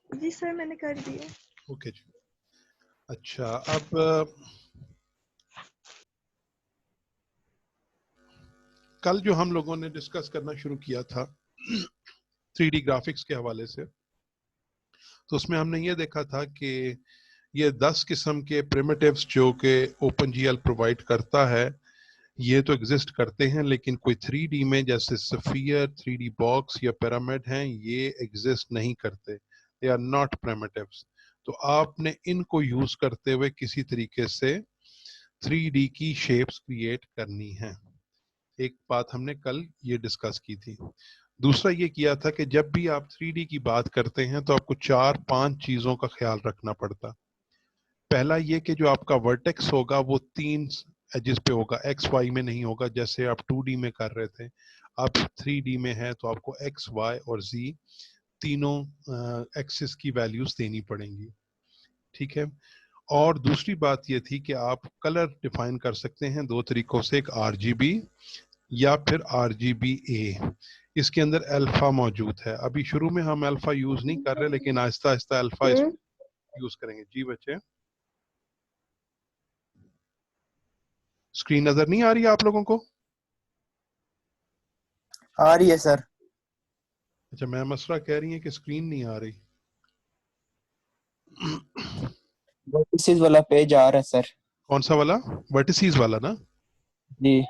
जी sir मैंने कर दिया। ओके जी। अच्छा, अब कल जो हम लोगों ने डिस्कस करना शुरू किया था 3D ग्राफिक्स के हवाले से, तो उसमें हमने ये देखा था कि ये 10 किस्म के प्रिमिटिव्स जो कि OpenGL प्रोवाइड करता है, ये तो एग्जिस्ट करते हैं, लेकिन कोई 3D में जैसे स्फीयर, 3D बॉक्स या पिरामिड हैं, ये एग्जिस्ट नहीं करते। They are not primitives. तो आपने इनको यूज करते हुए किसी तरीके से 3D की शेप्स क्रिएट करनी है। एक बात हमने कल ये डिस्कस की थी। दूसरा ये किया था कि जब भी आप 3D की बात करते हैं तो आपको 4-5 चीजों का ख्याल रखना पड़ता। पहला ये कि जो आपका वर्टेक्स होगा वो 3 एजेस पे होगा, एक्स वाई में नहीं होगा जैसे आप 2D में कर रहे थे। अब 3D में है तो आपको एक्स, वाई और जी तीनों एक्सिस की वैल्यूज देनी पड़ेंगी। ठीक है। और दूसरी बात ये थी कि आप कलर डिफाइन कर सकते हैं दो तरीकों से, एक RGB या फिर RGBA। इसके अंदर अल्फा मौजूद है। अभी शुरू में हम अल्फा यूज नहीं कर रहे, लेकिन आहिस्ता आहिस्ता अल्फा इस यूज करेंगे। जी बच्चे, स्क्रीन नजर नहीं आ रही है आप लोगों को? आ रही है सर। अच्छा, मैं मसरा कह रही है कि स्क्रीन नहीं आ रही। वर्टिसेस वाला पेज आ रहा है सर। कौन सा वाला? वर्टिसीज वाला ना? जी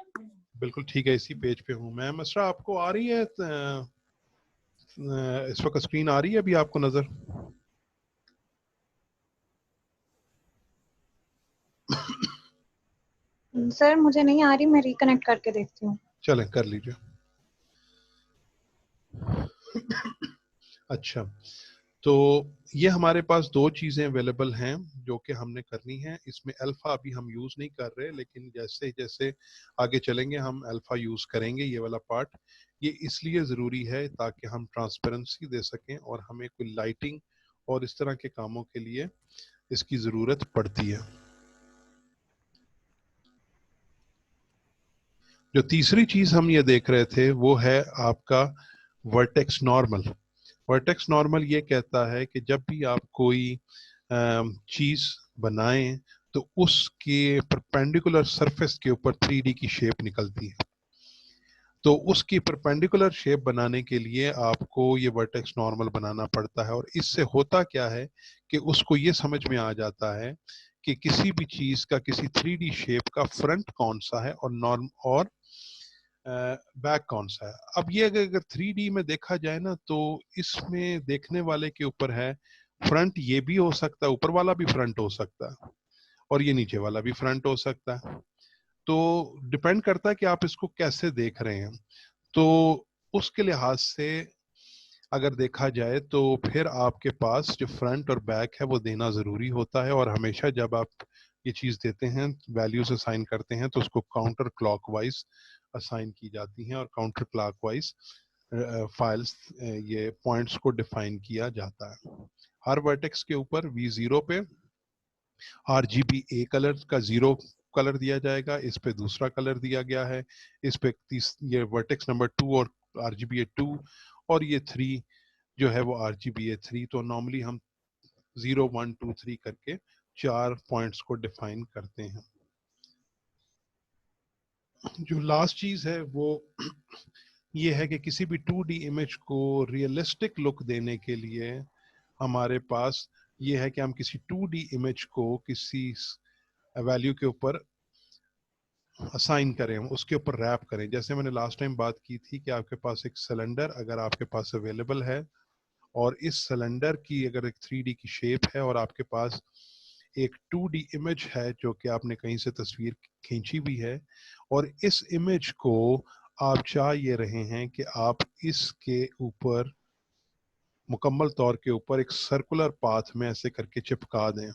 बिल्कुल ठीक है, इसी पेज पे हूँ मैं। मसरा आपको आ रही है इस वक्त स्क्रीन आ रही है अभी आपको नजर? सर मुझे नहीं आ रही, मैं रिकनेक्ट करके देखती हूँ। चलें कर लीजिए। अच्छा, तो ये हमारे पास दो चीजें अवेलेबल हैं जो कि हमने करनी है। इसमें अल्फा अभी हम यूज नहीं कर रहे, लेकिन जैसे जैसे आगे चलेंगे हम अल्फा यूज करेंगे। ये वाला पार्ट ये इसलिए जरूरी है ताकि हम ट्रांसपेरेंसी दे सकें, और हमें कोई लाइटिंग और इस तरह के कामों के लिए इसकी जरूरत पड़ती है। जो तीसरी चीज हम ये देख रहे थे वो है आपका वर्टेक्स नॉर्मल। वर्टेक्स नॉर्मल ये कहता है कि जब भी आप कोई चीज बनाएं तो उसके परपेंडिकुलर सरफेस के ऊपर 3D की शेप निकलती है। तो उसकी परपेंडिकुलर शेप बनाने के लिए आपको ये वर्टेक्स नॉर्मल बनाना पड़ता है। और इससे होता क्या है कि उसको ये समझ में आ जाता है कि किसी भी चीज का, किसी 3D शेप का फ्रंट कौन सा है और नॉर्म और बैक कौन सा है। अब ये अगर 3D में देखा जाए ना, तो इसमें देखने वाले के ऊपर है। फ्रंट ये भी हो सकता है, ऊपर वाला भी फ्रंट हो सकता है, और ये नीचे वाला भी फ्रंट हो सकता है। तो डिपेंड करता है कि आप इसको कैसे देख रहे हैं। तो उसके लिहाज से अगर देखा जाए तो फिर आपके पास जो फ्रंट और बैक है वो देना जरूरी होता है। और हमेशा जब आप ये चीज देते हैं, वैल्यूज असाइन करते हैं, तो उसको काउंटर क्लॉकवाइज असाइन की जाती हैं, और काउंटर क्लॉकवाइज फाइल्स ये पॉइंट्स को डिफाइन किया जाता है। हर वर्टेक्स के ऊपर V0 पे RGBA कलर का 0 कलर दिया जाएगा, इस पे दूसरा कलर दिया गया है, इस पे ये वर्टेक्स नंबर 2 और RGBA 2, और ये 3 जो है वो RGBA 3। तो नॉर्मली हम 0, 1, 2, 3 करके 4 पॉइंट्स को डिफाइन करते हैं। जो लास्ट चीज है वो ये है कि किसी भी 2D इमेज को रियलिस्टिक लुक देने के लिए हमारे पास ये है कि हम किसी 2D इमेज को किसी वैल्यू के ऊपर असाइन करें, उसके ऊपर रैप करें। जैसे मैंने लास्ट टाइम बात की थी कि आपके पास एक सिलेंडर अगर आपके पास अवेलेबल है, और इस सिलेंडर की अगर एक 3D की शेप है, और आपके पास एक 2D इमेज है जो कि आपने कहीं से तस्वीर खींची हुई है, और इस इमेज को आप चाह ये रहे हैं कि आप इसके ऊपर मुकम्मल तौर के ऊपर एक सर्कुलर पाथ में ऐसे करके चिपका दें।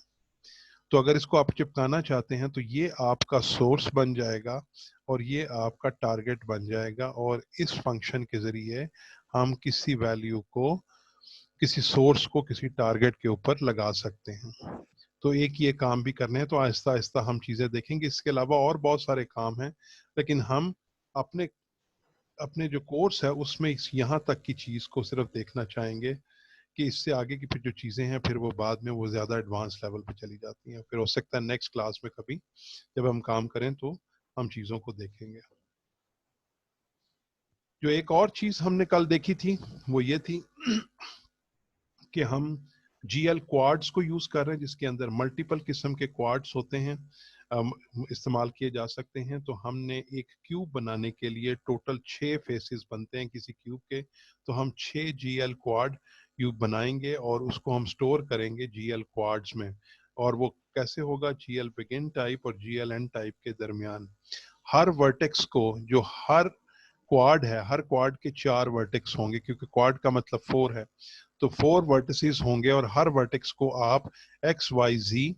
तो अगर इसको आप चिपकाना चाहते हैं तो ये आपका सोर्स बन जाएगा, और ये आपका टारगेट बन जाएगा, और इस फंक्शन के जरिए हम किसी वैल्यू को, किसी सोर्स को किसी टारगेट के ऊपर लगा सकते हैं। तो एक ये काम भी करने हैं, तो आहिस्ता आहिस्ता हम चीज़ें देखेंगे। इसके अलावा और बहुत सारे काम हैं, लेकिन हम अपने अपने जो कोर्स है उसमें यहाँ तक की चीज़ को सिर्फ देखना चाहेंगे कि इससे आगे की फिर जो चीज़ें हैं फिर वो बाद में वो ज़्यादा एडवांस लेवल पे चली जाती हैं। फिर हो सकता है नेक्स्ट क्लास में कभी जब हम काम करें तो हम चीज़ों को देखेंगे। जो एक और चीज़ हमने कल देखी थी वो ये थी कि हम जीएल क्वाड्स को यूज कर रहे हैं, जिसके अंदर मल्टीपल किस्म के क्वाड्स होते हैं, इस्तेमाल किए जा सकते हैं। तो हमने एक क्यूब बनाने के लिए टोटल 6 फेसेस बनते हैं किसी क्यूब के, तो हम 6 जीएल क्वाड क्यूब बनाएंगे और उसको हम स्टोर करेंगे जीएल क्वाड्स में। और वो कैसे होगा? जीएल बिगिन टाइप और जीएल एंड टाइप के दरमियान हर वर्टेक्स को, जो हर क्वाड है, हर क्वाड के 4 वर्टेक्स होंगे, क्योंकि क्वाड का मतलब 4 है, तो 4 वर्टिसेस होंगे और हर वर्टेक्स को आप एक्स वाई जी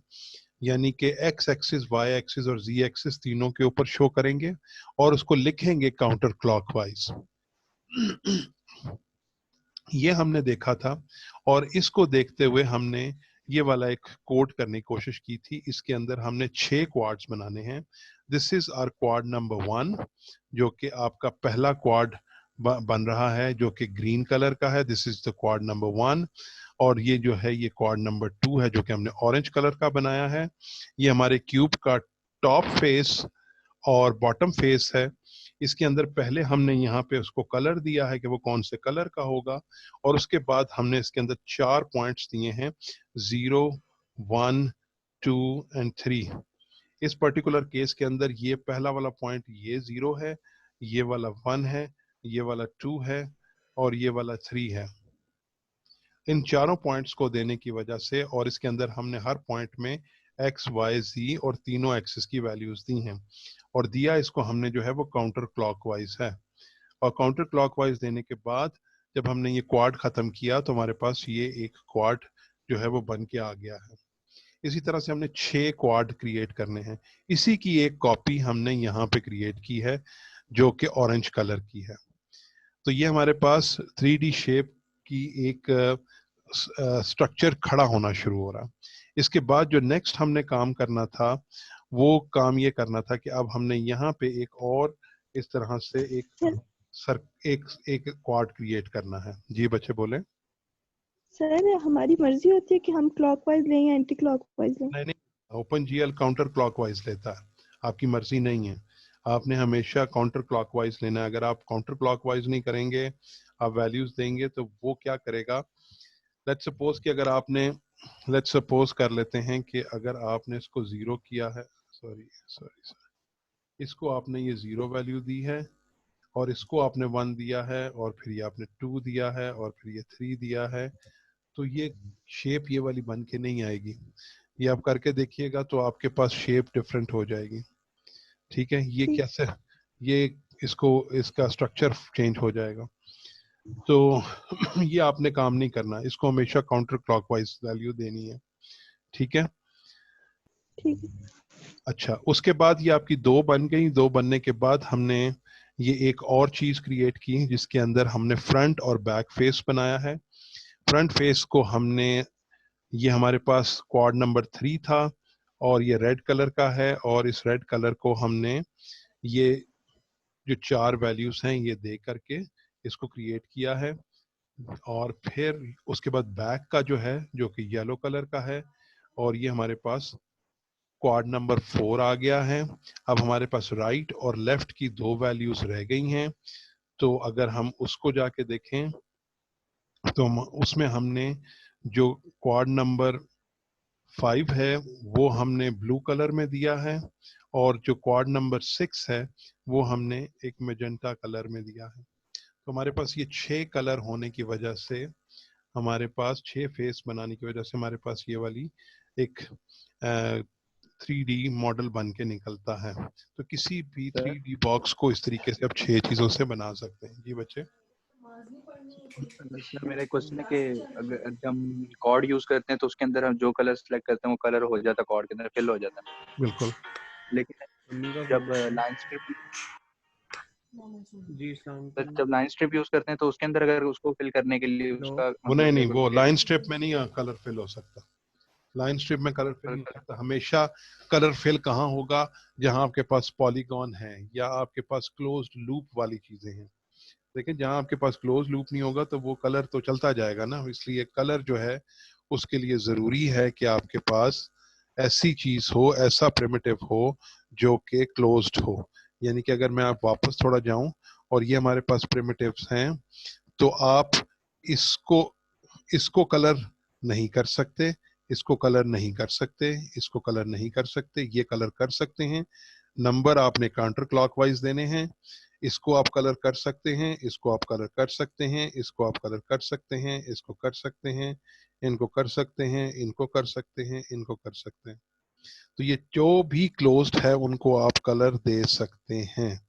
यानी कि एक्स एक्सिस, वाई एक्सिस और जी एक्सिस तीनों के ऊपर शो करेंगे और उसको लिखेंगे काउंटर क्लॉकवाइज। ये हमने देखा था और इसको देखते हुए हमने ये वाला एक कोड करने की कोशिश की थी। इसके अंदर हमने 6 क्वाड्स बनाने हैं। This is our quad number 1, जो कि आपका पहला क्वाड बन रहा है, जो कि ग्रीन कलर का है। This is the quad number 1। और ये जो है ये क्वाड नंबर 2 है, जो कि हमने ऑरेंज कलर का बनाया है। ये हमारे क्यूब का टॉप फेस और बॉटम फेस है। इसके अंदर पहले हमने यहाँ पे उसको कलर दिया है कि वो कौन से कलर का होगा, और उसके बाद हमने इसके अंदर 4 पॉइंट्स दिए हैं, 0, 1, 2 एंड 3। इस पर्टिकुलर केस के अंदर ये पहला वाला पॉइंट ये 0 है, ये वाला 1 है, ये वाला 2 है और ये वाला 3 है। इन चारों पॉइंट्स को देने की वजह से, और इसके अंदर हमने हर पॉइंट में एक्स वाई जी और तीनों एक्सिस की वैल्यूज दी हैं, और दिया इसको हमने जो है वो काउंटर क्लॉकवाइज है। और काउंटर क्लॉकवाइज देने के बाद जब हमने ये क्वाड खत्म किया तो हमारे पास ये एक क्वाड जो है वो बन के आ गया है। इसी तरह से हमने 6 क्वाड क्रिएट करने हैं। इसी की एक कॉपी हमने यहाँ पे क्रिएट की है जो कि ऑरेंज कलर की है। तो ये हमारे पास 3D शेप की एक स्ट्रक्चर खड़ा होना शुरू हो रहा। इसके बाद जो नेक्स्ट हमने काम करना था वो काम ये करना था कि अब हमने यहाँ पे एक और इस तरह से एक सर एक क्वाड क्रिएट करना है। जी बच्चे बोले। सर हमारी मर्जी होती है कि हम क्लॉकवाइज लें या एंटी क्लॉकवाइज लें? नहीं, ओपन जीएल काउंटर क्लॉकवाइज लेता है, आपकी मर्जी नहीं है। आपने हमेशा काउंटर क्लॉकवाइज लेना है। अगर आप काउंटर क्लॉकवाइज नहीं करेंगे, आप वैल्यूज देंगे, तो वो क्या करेगा? लेट्स सपोज कि अगर आपने, लेट्स सपोज कर लेते हैं कि अगर आपने इसको 0 किया है, सॉरी सॉरी, इसको आपने ये 0 वैल्यू दी है और इसको आपने 1 दिया है और फिर ये आपने 2 दिया है और फिर ये 3 दिया है, तो ये शेप ये वाली बन के नहीं आएगी। ये आप करके देखिएगा तो आपके पास शेप डिफरेंट हो जाएगी। ठीक है, ये कैसे, ये इसको, इसका स्ट्रक्चर चेंज हो जाएगा। तो ये आपने काम नहीं करना, इसको हमेशा काउंटर क्लॉकवाइज वैल्यू देनी है। ठीक है, ठीक है। अच्छा, उसके बाद ये आपकी 2 बन गई। 2 बनने के बाद हमने ये एक और चीज क्रिएट की जिसके अंदर हमने फ्रंट और बैक फेस बनाया है। फ्रंट फेस को हमने, ये हमारे पास क्वाड नंबर 3 था और ये रेड कलर का है, और इस रेड कलर को हमने ये जो 4 वैल्यूज हैं ये दे करके इसको क्रिएट किया है। और फिर उसके बाद बैक का जो है, जो कि येलो कलर का है, और ये हमारे पास क्वाड नंबर 4 आ गया है। अब हमारे पास राइट और लेफ्ट की 2 वैल्यूज रह गई हैं। तो अगर हम उसको जाके देखें तो उसमें हमने जो क्वाड नंबर 5 है वो हमने ब्लू कलर में दिया है, और जो क्वाड नंबर 6 है वो हमने एक मेजेंटा कलर में दिया है। तो हमारे पास ये 6 कलर होने की वजह से, हमारे पास 6 फेस बनाने की वजह से हमारे पास ये वाली एक 3D मॉडल बन के निकलता है। तो किसी भी 3D बॉक्स को इस तरीके से आप 6 चीजों से बना सकते हैं। जी बच्चे। सर मेरा क्वेश्चन है कि अगर जब हम कॉर्ड यूज करते हैं तो उसके अंदर हम जो कलर सेलेक्ट करते हैं वो कलर हो जाता है, कॉर्ड के अंदर फिल हो जाता है। बिल्कुल। लेकिन जब लाइन स्ट्रिप जी इस्लाम जब लाइन स्ट्रिप यूज करते हैं तो उसके अंदर अगर उसको फिल करने के लिए उसका वो नहीं, वो लाइन स्ट्रिप में नहीं कलर फिल हो सकता। लाइन स्ट्रिप में कलर फिल नहीं हो सकता। हमेशा कलर फिल कहाँ होगा? जहां आपके पास पॉलीगॉन है या आपके पास क्लोज्ड लूप वाली चीजें हैं, लेकिन जहां आपके पास क्लोज लूप नहीं होगा तो वो कलर तो चलता जाएगा ना, इसलिए कलर जो है उसके लिए जरूरी है कि आपके पास ऐसी चीज हो, ऐसा प्रिमिटिव हो जो कि क्लोज्ड हो। यानी कि अगर मैं आप वापस थोड़ा जाऊं और ये हमारे पास प्रिमिटिव्स हैं, तो आप इसको इसको कलर नहीं कर सकते, इसको कलर नहीं कर सकते, इसको कलर नहीं कर सकते, ये कलर कर सकते हैं। नंबर आपने काउंटर क्लॉकवाइज देने हैं। इसको आप कलर कर सकते हैं, इसको आप कलर कर सकते हैं, इसको आप कलर कर सकते हैं, इसको कर सकते हैं, इनको कर सकते हैं, इनको कर सकते हैं, इनको कर सकते हैं। तो ये जो भी क्लोज्ड है उनको आप कलर दे सकते हैं।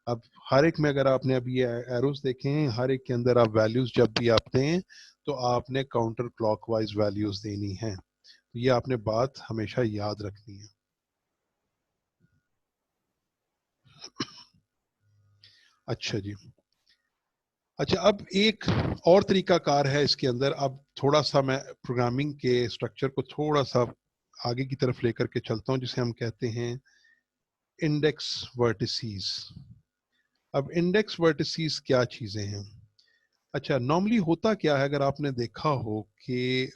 अब हर एक में अगर आपने अभी ये एरोस देखे हैं, हर एक के अंदर आप वैल्यूज जब भी आप दें तो आपने काउंटर क्लॉकवाइज वैल्यूज देनी है। तो ये आपने बात हमेशा याद रखनी है। अच्छा जी, अच्छा अब एक और तरीकाकार है इसके अंदर। अब थोड़ा सा मैं प्रोग्रामिंग के स्ट्रक्चर को थोड़ा सा आगे की तरफ लेकर के चलता हूं, जिसे हम कहते हैं इंडेक्स वर्टिसीज। अब इंडेक्स वर्टिसीज क्या चीजें हैं? अच्छा, नॉर्मली होता क्या है, अगर आपने देखा हो कि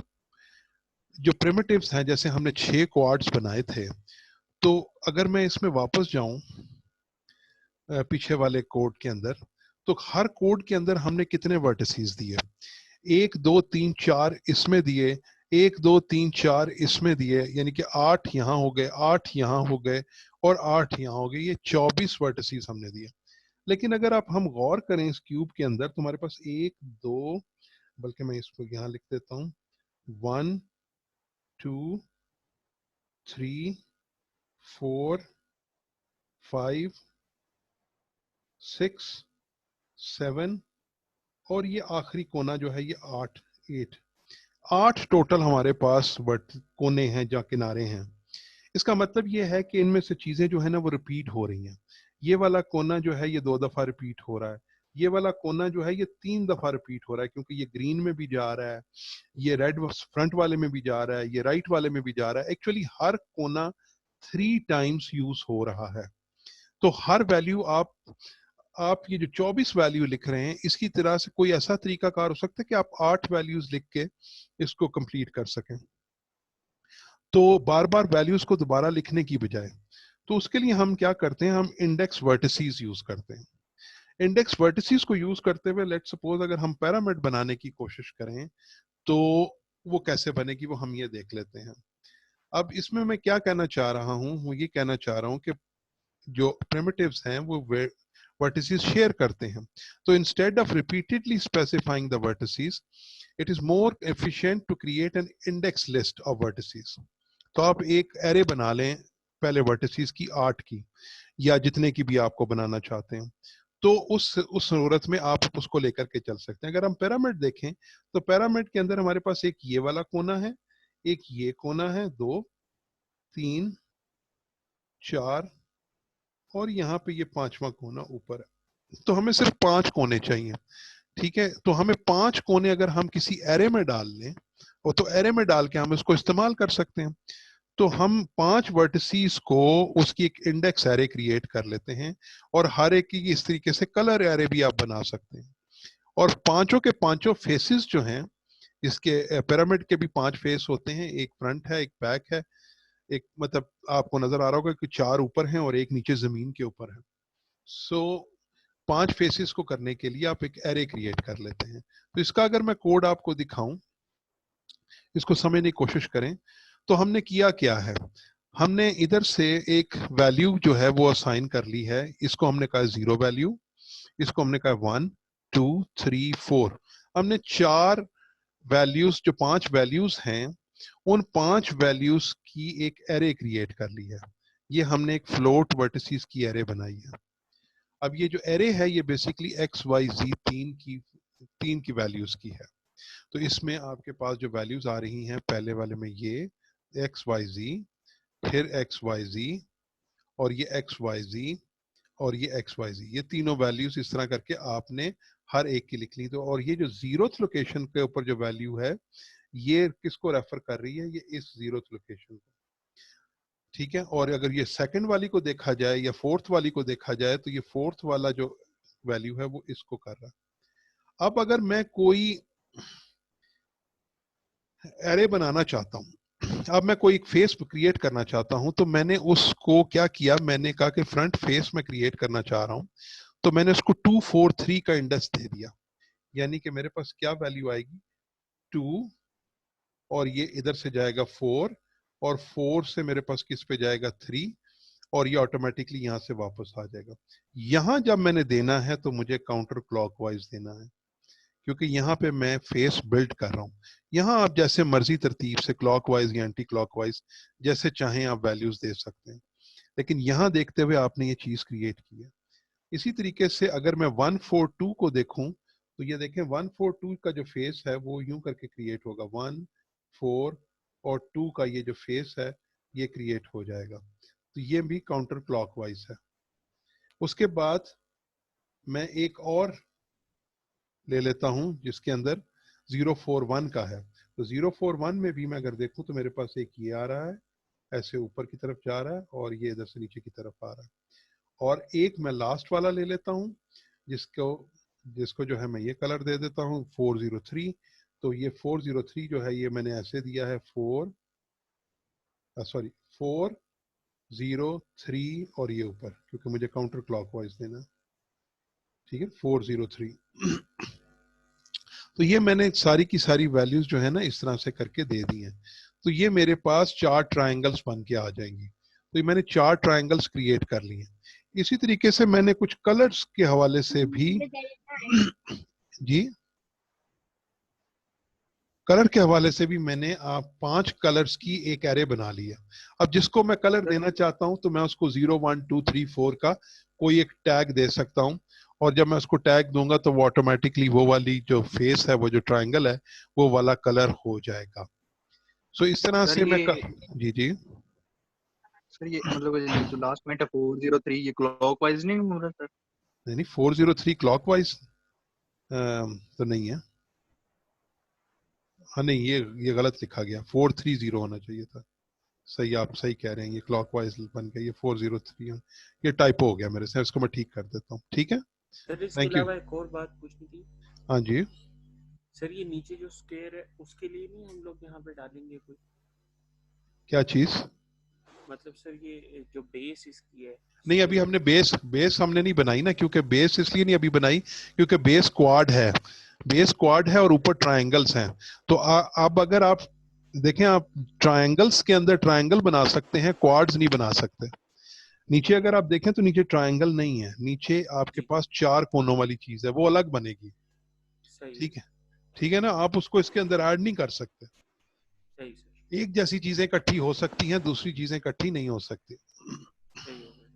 जो प्रिमिटिव्स हैं, जैसे हमने 6 क्वाड्स बनाए थे, तो अगर मैं इसमें वापस जाऊं पीछे वाले कोड के अंदर, तो हर कोड के अंदर हमने कितने वर्टिसीज दिए? 1 2 3 4 इसमें दिए, 1 2 3 4 इसमें दिए, यानी कि 8 यहाँ हो गए, 8 यहाँ हो गए और 8 यहाँ हो गए। ये 24 वर्टिसीज हमने दिए। लेकिन अगर आप हम गौर करें इस क्यूब के अंदर, तो हमारे पास 1 2, बल्कि मैं इसको यहाँ लिख देता हूँ, 1 2 3 4 5 6 7 और ये आखिरी कोना जो है ये 8 8 टोटल हमारे पास कोने हैं, जहाँ किनारे हैं। इसका मतलब ये है कि इनमें से चीजें जो है ना वो रिपीट हो रही हैं। ये वाला कोना जो है ये 2 दफा रिपीट हो रहा है, ये वाला कोना जो है ये 3 दफा रिपीट हो रहा है, क्योंकि ये ग्रीन में भी जा रहा है, ये रेड फ्रंट वाले में भी जा रहा है, ये राइट वाले में भी जा रहा है। एक्चुअली हर कोना 3 टाइम्स यूज हो रहा है। तो हर वैल्यू आप ये जो 24 वैल्यू लिख रहे हैं, इसकी तरह से कोई ऐसा तरीका कार हो सकता है कि आप 8 वैल्यूज लिख के इसको कंप्लीट कर सकें, तो बार बार वैल्यूज को दोबारा लिखने की बजाय। तो उसके लिए हम क्या करते हैं, हम इंडेक्स वर्टिसीज यूज करते हैं। इंडेक्स वर्टिसीज को यूज करते हुए लेट्स सपोज अगर हम पिरामिड बनाने की कोशिश करें तो वो कैसे बनेगी वो हम ये देख लेते हैं। अब इसमें मैं क्या कहना चाह रहा हूं, वो ये कहना चाह रहा हूं कि जो प्रिमिटिव्स हैं वो वर्टिसीज शेयर करते हैं। तो instead of repeatedly specifying the vertices, it is more efficient to create an index list of vertices. तो आप एक एरे बना लें पहले वर्टिसीज की 8 की, या जितने की भी आपको बनाना चाहते हैं, तो उस सूरत में आप उसको लेकर के चल सकते हैं। अगर हम पिरामिड देखें तो पिरामिड के अंदर हमारे पास एक ये वाला कोना है, एक ये कोना है, 2 3 4 और यहाँ पे ये 5वां कोना ऊपर है। तो हमें सिर्फ 5 कोने चाहिए, ठीक है। तो हमें 5 कोने अगर हम किसी एरे में डाल लें, और तो एरे में डाल के हम इसको इस्तेमाल कर सकते हैं। तो हम 5 वर्टिसीज को उसकी एक इंडेक्स एरे क्रिएट कर लेते हैं, और हर एक की इस तरीके से कलर एरे भी आप बना सकते हैं। और पांचों के पांचों फेसेस जो हैं, इसके पिरामिड के भी 5 फेस होते हैं, एक फ्रंट है, एक बैक है, एक मतलब आपको नजर आ रहा होगा कि 4 ऊपर हैं और एक नीचे जमीन के ऊपर है। सो 5 फेसेस को करने के लिए आप एक एरे क्रिएट कर लेते हैं। तो इसका अगर मैं कोड आपको दिखाऊं, इसको समझने की कोशिश करें, तो हमने किया क्या है, हमने इधर से एक वैल्यू जो है वो असाइन कर ली है। इसको हमने कहा 0 वैल्यू, इसको हमने कहा 1 2 3 4। हमने 4 वैल्यूज, जो 5 वैल्यूज हैं, उन 5 वैल्यूज की एक एरे क्रिएट कर ली है। ये हमने एक फ्लोट वर्टिसीज की एरे बनाई है। अब ये जो एरे है ये बेसिकली एक्स वाई जी तीन की वैल्यूज की है। तो इसमें आपके पास जो वैल्यूज आ रही हैं, पहले वाले में ये एक्स वाई जी, फिर एक्स वाई जी, और ये एक्स वाई जी, और ये एक्स वाई जी, ये तीनों वैल्यूज इस तरह करके आपने हर एक की लिख ली। तो और ये जो 0th लोकेशन के ऊपर जो वैल्यू है, ये किसको रेफर कर रही है, ये इस 0th लोकेशन को, ठीक है। और अगर ये सेकंड वाली को देखा जाए या 4th वाली को देखा जाए, तो ये 4th वाला जो वैल्यू है वो इसको कर रहा है। अब अगर मैं कोई एरे बनाना चाहता हूं, अब मैं कोई फेस क्रिएट करना चाहता हूं, तो मैंने उसको क्या किया, मैंने कहा कि फ्रंट फेस में क्रिएट करना चाह रहा हूं, तो मैंने उसको 2 4 3 का इंडेक्स दे दिया। यानी कि मेरे पास क्या वैल्यू आएगी 2, और ये इधर से जाएगा 4, और 4 से मेरे पास किस पे जाएगा 3, और ये ऑटोमेटिकली यहां से वापस आ जाएगा। यहां जब मैंने देना है तो मुझे काउंटर क्लॉकवाइज देना है, क्योंकि यहाँ पे मैं फेस बिल्ड कर रहा हूँ। यहाँ आप जैसे मर्जी तरतीब से क्लॉकवाइज या एंटी क्लॉकवाइज जैसे चाहें आप वैल्यूज दे सकते हैं, लेकिन यहाँ देखते हुए आपने ये चीज क्रिएट की है। इसी तरीके से अगर मैं 142 को देखूं तो ये देखें 142 का जो फेस है वो यूं करके क्रिएट होगा, 1 4 और 2 का ये जो फेस है ये क्रिएट हो जाएगा, तो ये भी काउंटर क्लॉकवाइज है। उसके बाद मैं एक और ले लेता हूं जिसके अंदर 041 का है, तो 041 में भी मैं अगर देखूं तो मेरे पास एक ये आ रहा है, ऐसे ऊपर की तरफ जा रहा है, और ये इधर से नीचे की तरफ आ रहा है। और एक मैं लास्ट वाला ले लेता हूं जिसको जो है मैं ये कलर दे देता हूं 403, तो ये 403 जो है ये मैंने ऐसे दिया है 403 और ये ऊपर, क्योंकि मुझे काउंटर क्लॉकवाइज देना है, ठीक है 403। तो ये मैंने सारी की सारी वैल्यूज जो है ना इस तरह से करके दे दी हैं, तो ये मेरे पास 4 ट्रायंगल्स बन के आ जाएंगी। तो ये मैंने 4 ट्रायंगल्स क्रिएट कर लिए। इसी तरीके से मैंने कुछ कलर्स के हवाले से भी जी कलर के हवाले से भी मैंने आप 5 कलर्स की एक एरे बना लिया। अब जिसको मैं कलर देना चाहता हूं तो मैं उसको 0 1 2 3 4 का कोई एक टैग दे सकता हूं, और जब मैं उसको टैग दूंगा तो वो ऑटोमेटिकली वो वाली जो फेस है, वो जो ट्रायंगल है, वो वाला कलर हो जाएगा। सो इस तरह से मैं जी जी सर ये मतलब ये जो लास्ट पॉइंट है 403 ये क्लॉकवाइज नहीं हो रहा सर? नहीं 403 क्लॉकवाइज तो नहीं है। हाँ नहीं, ये गलत लिखा गया, 430 होना चाहिए था। सही, आप सही कह रहे हैं, ये क्लॉकवाइज बन गया, ये 403 ये टाइपो हो गया मेरे से, इसको मैं ठीक कर देता हूँ। ठीक है सर इसके थैंक यू। अलावा एक और बात पूछनी थी। हाँ जी सर ये नीचे जो स्क्वायर है उसके लिए नहीं हम लोग यहाँ पे डालेंगे कोई, क्या चीज? मतलब सर ये जो बेस इसकी है? नहीं अभी हमने बेस हमने नहीं बनाई ना, क्योंकि बेस इसलिए नहीं अभी बनाई क्योंकि बेस क्वाड है और ऊपर ट्रायंगल्स हैं। तो अब अगर आप देखें, आप ट्रायंगल्स के अंदर ट्रायंगल बना सकते हैं, क्वाड्स नहीं बना सकते। नीचे अगर आप देखें तो नीचे ट्रायंगल नहीं है, नीचे आपके पास 4 कोनों वाली चीज है, वो अलग बनेगी। सही ठीक है ना, आप उसको इसके अंदर ऐड नहीं कर सकते। सही सर, एक जैसी चीजें इकट्ठी हो सकती हैं, दूसरी चीजें इकट्ठी नहीं हो सकती। सही हो गया।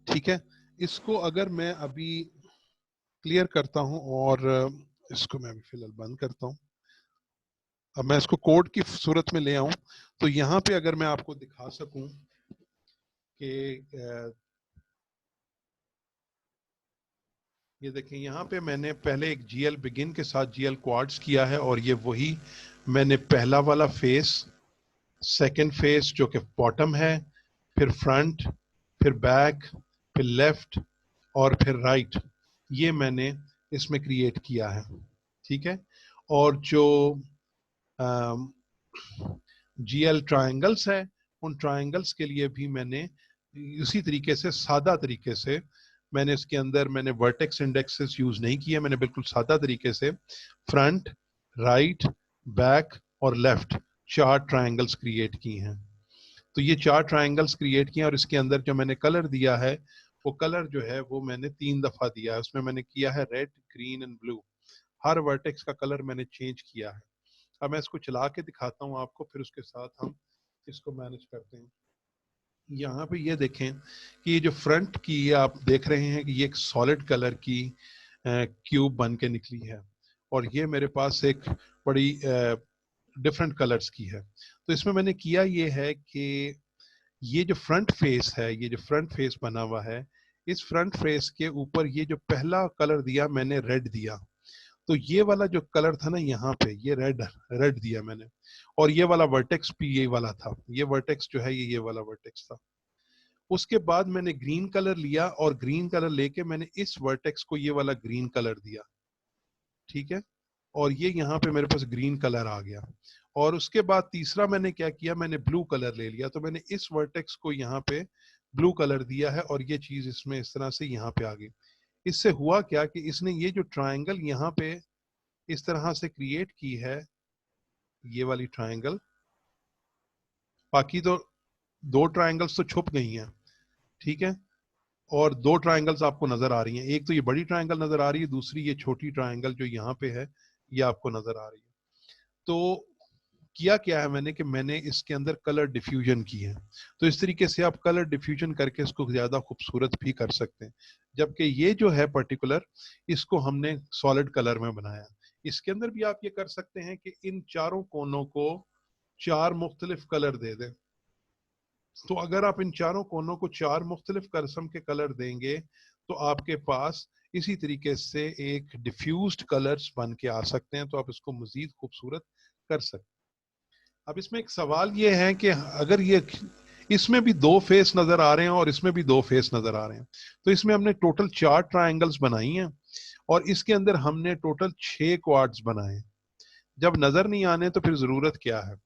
ठीक है, इसको अगर मैं अभी क्लियर करता हूं और इसको मैं अभी फिलहाल बंद करता हूं, अब मैं इसको कोड की सूरत में ले आऊं, तो यहां पे अगर मैं आपको दिखा सकूं कि ये देखें, यहाँ पे मैंने पहले एक GL बिगिन के साथ GL क्वाड्स किया है, और ये वही मैंने पहला वाला फेस, सेकंड फेस जो कि बॉटम है, फिर फ्रंट, फिर बैक, फिर लेफ्ट और फिर राइट, ये मैंने इसमें क्रिएट किया है। ठीक है, और जो GL ट्रायंगल्स है, उन ट्रायंगल्स के लिए भी मैंने उसी तरीके से, सादा तरीके से मैंने इसके अंदर मैंने वर्टेक्स इंडेक्सेस यूज नहीं किए, मैंने बिल्कुल सादा तरीके से फ्रंट, राइट, बैक और लेफ्ट 4 ट्रायंगल्स क्रिएट की हैं। तो ये 4 ट्रायंगल्स क्रिएट किए, और इसके अंदर जो मैंने कलर दिया है, वो कलर जो है वो मैंने 3 दफा दिया है। उसमें मैंने किया है red, green and blue. Her vertex का कलर मैंने चेंज किया है। अब मैं इसको चला के दिखाता हूँ आपको, फिर उसके साथ हम इसको मैनेज करते हैं। यहाँ पे ये देखें कि ये जो फ्रंट की ये आप देख रहे हैं कि ये एक सॉलिड कलर की क्यूब बन के निकली है, और ये मेरे पास एक बड़ी डिफरेंट कलर्स की है। तो इसमें मैंने किया ये है कि ये जो फ्रंट फेस है, ये जो फ्रंट फेस बना हुआ है, इस फ्रंट फेस के ऊपर ये जो पहला कलर दिया मैंने रेड दिया, तो ये वाला जो कलर था ना यहाँ पे, ये रेड दिया मैंने, और ये वाला वर्टेक्स भी ये वाला था, ये वर्टेक्स जो है ये वाला वर्टेक्स था। उसके बाद मैंने ग्रीन कलर लिया और ग्रीन कलर लेके मैंने इस वर्टेक्स को ये वाला ग्रीन कलर दिया, ठीक है, और ये यहाँ पे मेरे पास ग्रीन कलर आ गया। और उसके बाद तीसरा मैंने क्या किया, मैंने ब्लू कलर ले लिया, तो मैंने इस वर्टेक्स को यहाँ पे ब्लू कलर दिया है और ये चीज इसमें इस तरह से यहाँ पे आ गई। इससे हुआ क्या कि इसने ये जो ट्रायंगल यहाँ पे इस तरह से क्रिएट की है, ये वाली ट्रायंगल, बाकी तो दो ट्रायंगल्स तो छुप गई हैं, ठीक है, और दो ट्रायंगल्स आपको नजर आ रही हैं। एक तो ये बड़ी ट्रायंगल नजर आ रही है, दूसरी ये छोटी ट्रायंगल जो यहाँ पे है ये आपको नजर आ रही है। तो किया क्या है मैंने कि मैंने इसके अंदर कलर डिफ्यूजन की है। तो इस तरीके से आप कलर डिफ्यूजन करके इसको ज्यादा खूबसूरत भी कर सकते हैं। जबकि ये जो है पर्टिकुलर, इसको हमने सॉलिड कलर में बनाया। इसके अंदर भी आप ये कर सकते हैं कि इन चारों कोनों को 4 मुख्तलिफ कलर दे दें। तो अगर आप इन चारों कोनों को 4 मुख्तलिफ किस्म के कलर देंगे तो आपके पास इसी तरीके से एक डिफ्यूज्ड कलर्स बन के आ सकते हैं। तो आप इसको मजीद खूबसूरत कर सकते हैं। अब इसमें एक सवाल ये है कि अगर ये इसमें भी 2 फेस नजर आ रहे हैं और इसमें भी 2 फेस नजर आ रहे हैं, तो इसमें हमने टोटल 4 ट्रायंगल्स बनाई हैं और इसके अंदर हमने टोटल 6 क्वाड्स बनाए। जब नजर नहीं आने तो फिर जरूरत क्या है?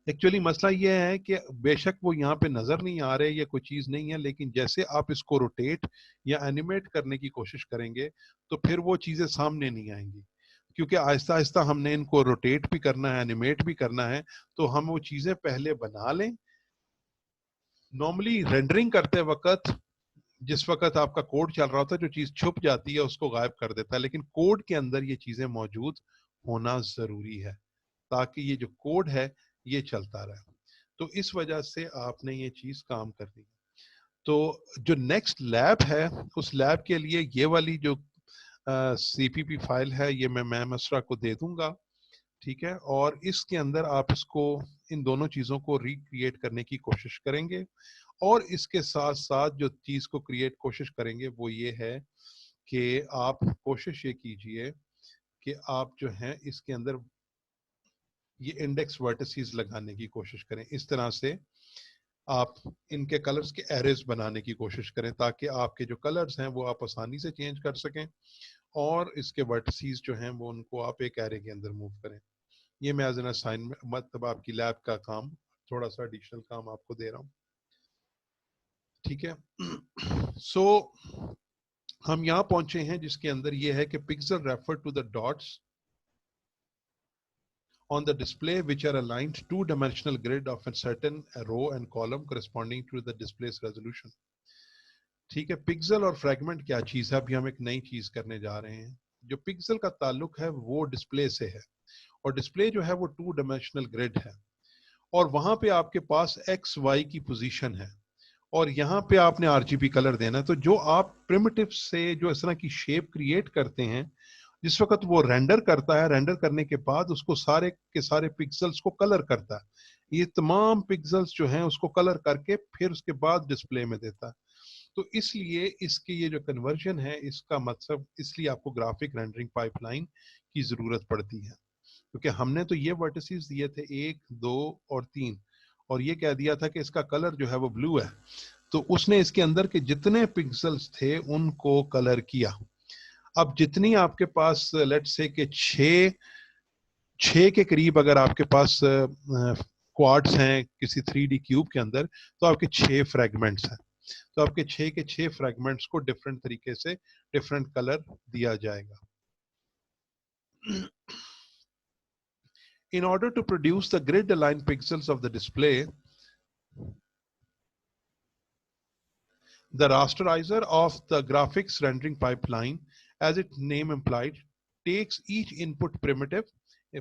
एक्चुअली मसला ये है कि बेशक वो यहाँ पे नजर नहीं आ रहे, ये कोई चीज नहीं है, लेकिन जैसे आप इसको रोटेट या एनिमेट करने की कोशिश करेंगे तो फिर वो चीजें सामने नहीं आएंगी, क्योंकि आहिस्ता आहिस्ता हमने इनको रोटेट भी करना है, एनिमेट भी करना है। तो हम वो चीजें पहले बना लें। नॉर्मली रेंडरिंग करते वक्त, जिस वक्त आपका कोड चल रहा होता है, जो चीज छुप जाती है उसको गायब कर देता है, लेकिन कोड के अंदर ये चीजें मौजूद होना जरूरी है ताकि ये जो कोड है ये चलता रहे। तो इस वजह से आपने ये चीज काम करनी है। तो जो नेक्स्ट लैब है, उस लैब के लिए ये वाली जो CPP फाइल है ये मैं मसरा को दे दूंगा, ठीक है, और इसके अंदर आप इसको इन दोनों चीजों को रिक्रिएट करने की कोशिश करेंगे। और इसके साथ साथ जो चीज को क्रिएट कोशिश करेंगे वो ये है कि आप कोशिश ये कीजिए कि आप जो है इसके अंदर ये इंडेक्स वर्टिसेस लगाने की कोशिश करें। इस तरह से आप इनके कलर्स के एरेज बनाने की कोशिश करें ताकि आपके जो कलर्स हैं वो आप आसानी से चेंज कर सकें और इसके वर्टिसेस जो हैं वो उनको आप एक एरे के अंदर मूव करें। ये मैं एज एन असाइनमेंट, मतलब आपकी लैब का काम, थोड़ा सा एडिशनल काम आपको दे रहा हूँ, ठीक है। सो हम यहाँ पहुंचे हैं जिसके अंदर ये है कि pixel refer to the dots on the display which are aligned 2-dimensional grid of a certain row and column corresponding to the display's resolution। ठीक है, पिक्सल और फ्रैगमेंट क्या चीज है? अभी हम एक नई चीज करने जा रहे हैं। जो पिक्सल का ताल्लुक है वो डिस्प्ले से है और डिस्प्ले जो है वो 2-dimensional ग्रिड है और वहां पे आपके पास एक्स वाई की पोजीशन है और यहाँ पे आपने RGB कलर देना है। तो जो आप प्रिमिटिव से जो इस तरह की शेप क्रिएट करते हैं, जिस वक्त वो रेंडर करता है, रेंडर करने के बाद उसको सारे के सारे पिक्सल्स को कलर करता है। ये तमाम पिक्सल्स जो हैं उसको कलर करके फिर उसके बाद डिस्प्ले में देता है। तो इसलिए इसके ये जो कन्वर्जन है, इसका मतलब इसलिए आपको ग्राफिक रेंडरिंग पाइपलाइन की जरूरत पड़ती है, क्योंकि हमने तो ये वर्टिसेस दिए थे 1, 2 और 3 और ये कह दिया था कि इसका कलर जो है वो ब्लू है। तो उसने इसके अंदर के जितने पिक्सल्स थे उनको कलर किया। अब जितनी आपके पास लेट्स से कि 6 के करीब अगर आपके पास क्वाड्स हैं किसी 3D क्यूब के अंदर, तो आपके 6 फ्रैगमेंट्स हैं। तो आपके 6 के 6 फ्रैगमेंट्स को डिफरेंट तरीके से डिफरेंट कलर दिया जाएगा। In order to produce the grid aligned pixels of the display, the rasterizer of the graphics rendering pipeline, as its name implied, takes each input primitive,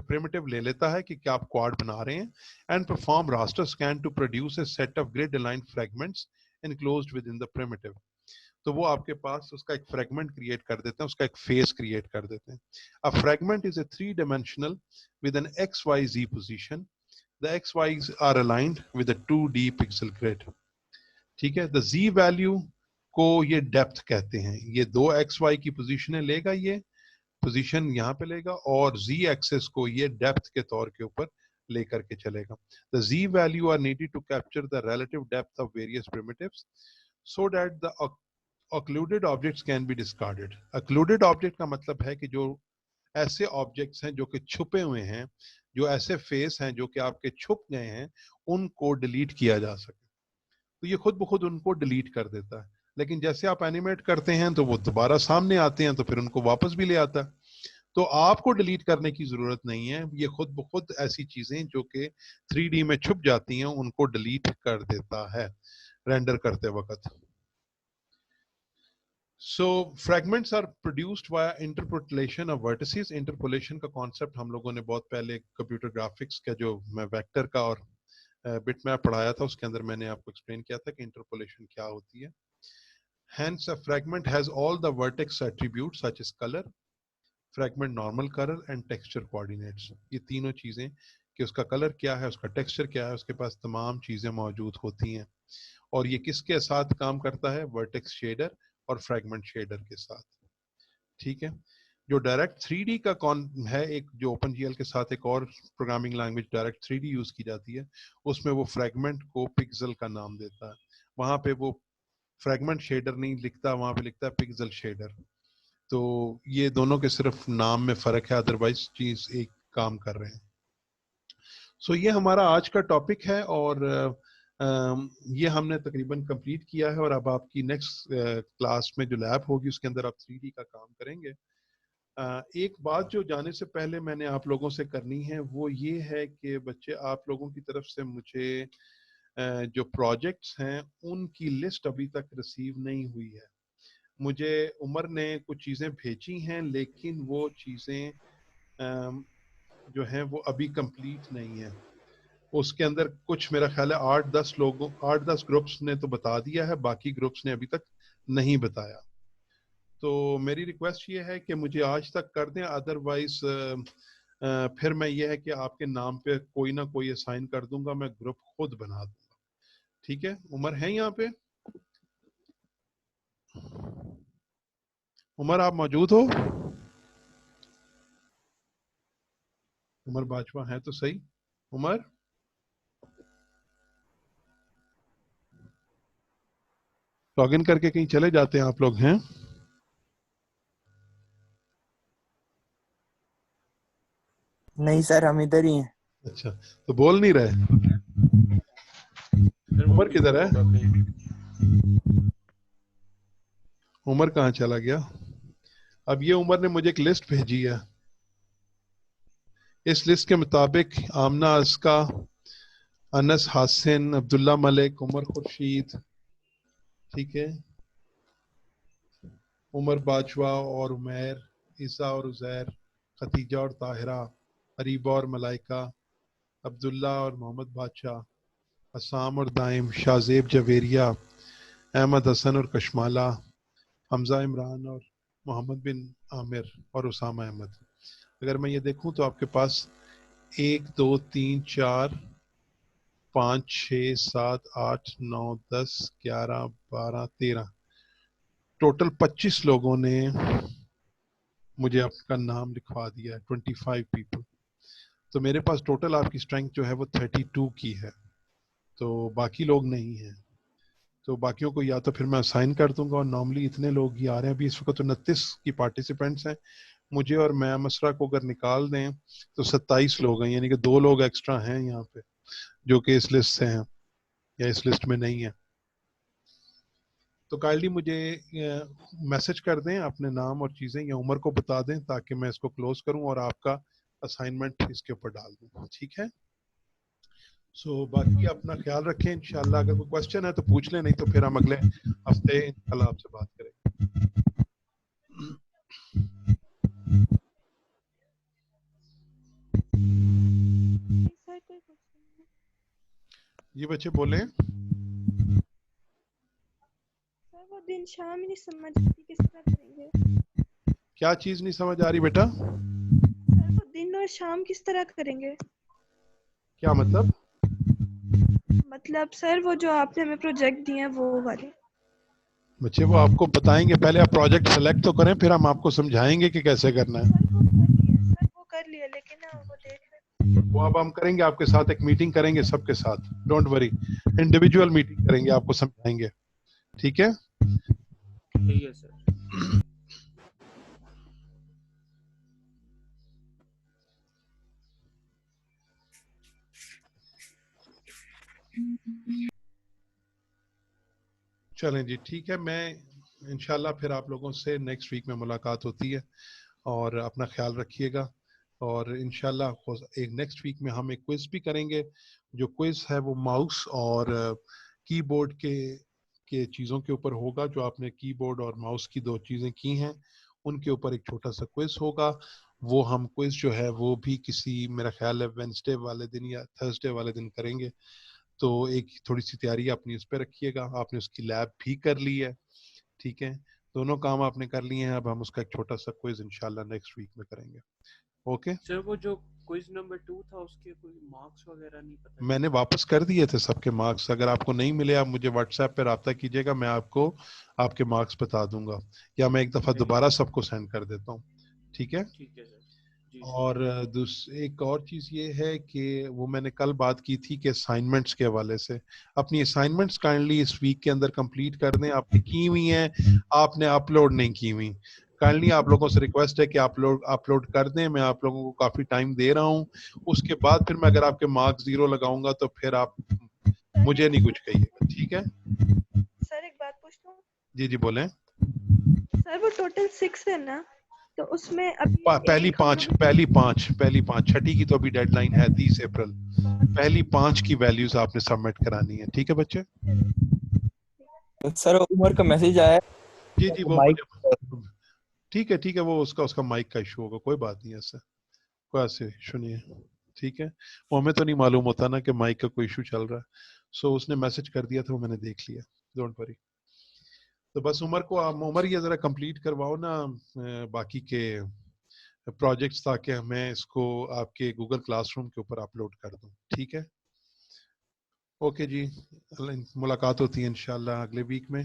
primitive ले लेता है कि क्या आप quad बना रहे हैं, and perform raster scan to produce a set of grid aligned fragments enclosed within the primitive। तो वो आपके पास उसका एक फ्रेगमेंट क्रिएट कर देते हैं, उसका एक फेस क्रिएट कर देते हैं। A fragment is a 3-dimensional with an XYZ position. The XYs are aligned with a 2D pixel grid। ठीक है, the Z value को ये डेप्थ कहते हैं। ये 2 XY की पोजीशनें लेगा, ये पोजीशन यहाँ पे लेगा और Z एक्सेस को ये डेप्थ के तौर के ऊपर लेकर के चलेगा. The z value are needed to capture the relative depth of various primitives so that the occluded objects can be discarded. Occluded object का मतलब है कि जो ऐसे ऑब्जेक्ट्स हैं जो कि छुपे हुए हैं, जो ऐसे फेस हैं जो कि आपके छुप गए हैं, उनको डिलीट किया जा सके. तो ये खुद ब खुद उनको डिलीट कर देता है. लेकिन जैसे आप एनिमेट करते हैं तो वो दोबारा सामने आते हैं, तो फिर उनको वापस भी ले आता है. तो आपको डिलीट करने की जरूरत नहीं है. ये खुद ब खुद ऐसी चीजें जो कि 3D में छुप जाती हैं उनको डिलीट कर देता है रेंडर करते वक्त. So fragments are produced via interpolation of vertices. Interpolation का कॉन्सेप्ट हम लोगों ने बहुत पहले कंप्यूटर ग्राफिक्स का जो मैं वेक्टर का और बिटमैप पढ़ाया था उसके अंदर मैंने आपको एक्सप्लेन किया था कि इंटरपोलेशन क्या होती है. Hence a fragment has all the vertex attributes such as color, fragment normal color and texture coordinates. ये तीनों चीजें कि उसका कलर क्या है, उसका टेक्सचर क्या है, उसके पास तमाम चीजें मौजूद होती हैं. और ये किसके साथ काम करता है? वर्टेक्स शेडर और फ्रैगमेंट शेडर के साथ. ठीक है. जो डायरेक्ट 3D का कौन है, एक जो ओपनजीएल के साथ एक और programming language direct 3D use की जाती है, उसमें वो फ्रैगमेंट को पिक्सल का नाम देता है. वहां पे वो फ्रैगमेंट शेडर नहीं लिखता, वहां पे लिखता है पिक्सल शेडर. तो ये दोनों के सिर्फ नाम में फर्क है, अदरवाइज चीज एक काम कर रहे हैं. सो ये हमारा आज का टॉपिक है और ये हमने तकरीबन कंप्लीट किया है. और अब आपकी नेक्स्ट क्लास में जो लैब होगी उसके अंदर आप 3D का काम करेंगे. एक बात जो जाने से पहले मैंने आप लोगों से करनी है वो ये है कि बच्चे आप लोगों की तरफ से मुझे जो प्रोजेक्ट्स हैं उनकी लिस्ट अभी तक रिसीव नहीं हुई है. मुझे उमर ने कुछ चीज़ें भेजी हैं लेकिन वो चीज़ें जो हैं वो अभी कंप्लीट नहीं है. उसके अंदर कुछ मेरा ख्याल है 8-10 ग्रुप्स ने तो बता दिया है, बाकी ग्रुप्स ने अभी तक नहीं बताया. तो मेरी रिक्वेस्ट ये है कि मुझे आज तक कर दें, अदरवाइज फिर मैं ये है कि आपके नाम पे कोई ना कोई असाइन कर दूंगा, मैं ग्रुप खुद बना दूंगा. ठीक है. उमर है यहाँ पे? उमर आप मौजूद हो? उमर बाजवा है तो सही. उमर लॉगिन करके कहीं चले जाते हैं आप लोग हैं? नहीं सर, हम इधर ही हैं. अच्छा, तो बोल नहीं रहे. उमर किधर है? उमर कहाँ चला गया? अब ये उमर ने मुझे एक लिस्ट भेजी है. इस लिस्ट के मुताबिक आमना अस्का, अनस हासिन, अब्दुल्ला मलिक, उमर खुर्शीद, ठीक है, उमर बाजवा और उमैर, ईसा और उजैर, खतीजा और ताहिरा, अरीबा और मलाइका, अब्दुल्ला और मोहम्मद बादशाह, असाम और दाइम, शाजेब जवेरिया, अहमद हसन और कशमाला, हमजा इमरान और मोहम्मद बिन आमिर और उसामा अहमद. अगर मैं ये देखूं तो आपके पास 1 2 3 4 5 6 7 8 9 10 11 12 13 टोटल 25 लोगों ने मुझे आपका नाम लिखवा दिया है. 25 पीपल. तो मेरे पास टोटल आपकी स्ट्रेंथ जो है वो 32 की है. तो बाकी लोग नहीं हैं. तो बाकियों को या तो फिर मैं असाइन कर दूंगा, और नॉर्मली इतने लोग ही आ रहे हैं. अभी इस वक्त तो 29 की पार्टिसिपेंट्स हैं. मुझे और मैं मसरा को अगर निकाल दें तो 27 लोग हैं, यानी कि 2 लोग एक्स्ट्रा हैं यहाँ पे जो कि इस लिस्ट से हैं या इस लिस्ट में नहीं है. तो काइंडली मुझे मैसेज कर दें अपने नाम और चीज़ें, या उमर को बता दें ताकि मैं इसको क्लोज करूं और आपका असाइनमेंट इसके ऊपर डाल दूं. ठीक है. सो बाकी अपना ख्याल रखें. इंशाल्लाह अगर कोई क्वेश्चन है तो पूछ लें, नहीं तो फिर हम अगले हफ्ते इंशाल्लाह आपसे बात करेंगे. सर कोई क्वेश्चन है? ये बच्चे बोले. सर वो दिन शाम ही नहीं समझ आती, किस तरह करेंगे? क्या चीज नहीं समझ आ रही बेटा? सर वो दिन और शाम किस तरह करेंगे? क्या मतलब? मतलब सर वो जो आपने हमें प्रोजेक्ट दिए हैं वो वाले. बच्चे वो आपको बताएंगे. पहले आप प्रोजेक्ट सेलेक्ट तो करें, फिर हम आपको समझाएंगे कि कैसे करना है. सर वो कर लिया लेकिन ना वो देख रहे वो अब हम करेंगे आपके साथ, एक मीटिंग करेंगे सबके साथ, डोंट वरी, इंडिविजुअल मीटिंग करेंगे, आपको समझाएंगे, ठीक है। ठीक है सर। चलें जी, ठीक है। मैं इंशाल्लाह फिर आप लोगों से नेक्स्ट वीक में मुलाकात होती है, और अपना ख्याल रखिएगा। और इंशाल्लाह एक नेक्स्ट वीक में हम एक क्विज भी करेंगे। जो क्विज है वो माउस और कीबोर्ड के चीज़ों के ऊपर होगा। जो आपने कीबोर्ड और माउस की दो चीज़ें की हैं उनके ऊपर एक छोटा सा क्विज होगा। वो हम क्विज जो है वो भी किसी, मेरा ख्याल है वेडनेसडे वाले दिन या थर्सडे वाले दिन करेंगे। तो एक थोड़ी सी तैयारी अपनी उस पर रखिएगा। आपने उसकी लैब भी कर ली है, ठीक है, दोनों काम आपने कर लिए हैं। अब हम उसका एक छोटा सा क्विज इंशाल्लाह नेक्स्ट वीक में करेंगे। ओके सर वो जो क्विज नंबर 2 था उसके कोई मार्क्स वगैरह नहीं पता मैंने चले? वापस कर दिए थे सबके मार्क्स। अगर आपको नहीं मिले आप मुझे व्हाट्सएप पे रब्ता कीजिएगा, मैं आपको आपके मार्क्स बता दूंगा, या मैं एक दफ़ा चलिए दोबारा सबको सेंड कर देता हूँ, ठीक है। ठीक है सर। जी और एक और चीज़ ये है कि वो मैंने कल बात की थी कि असाइनमेंट्स के हवाले से, अपनी असाइनमेंट्स काइंडली इस वीक के अंदर कंप्लीट कर दें। आपने की हुई हैं, आपने अपलोड नहीं की हुई, काइंडली आप लोगों से रिक्वेस्ट है कि अपलोड कर दें। मैं आप लोगों को काफ़ी टाइम दे रहा हूँ। उसके बाद फिर मैं अगर आपके मार्क्स 0 लगाऊंगा तो फिर आप मुझे नहीं कुछ कहिएगा, ठीक है। सर एक बात पूछ लूं? जी जी बोलें। सर वो टोटल 6 है ना, तो उसमें अभी पहली एक हम पांच लोग पहली पांच छठी की तो अभी डेडलाइन है 30 अप्रैल। पहली 5 की वैल्यूज आपने सबमिट करानी है, ठीक है बच्चे। सर उमर का मैसेज आया है, जी जी वो माइक। मुझे, ठीक है वो उसका माइक का इशू होगा, कोई बात नहीं, ऐसे कोई ऐसे इशू नहीं है, ठीक है। वो हमें तो नहीं मालूम होता ना कि माइक का कोई इशू चल रहा है। सो उसने मैसेज कर दिया था, वो मैंने देख लिया, डोंट वरी। तो बस उमर ये जरा कंप्लीट करवाओ ना बाकी के प्रोजेक्ट्स, ताकि मैं इसको आपके गूगल क्लासरूम के ऊपर अपलोड कर दूं, ठीक है। ओके जी, मुलाकात होती है इंशाल्लाह अगले वीक में।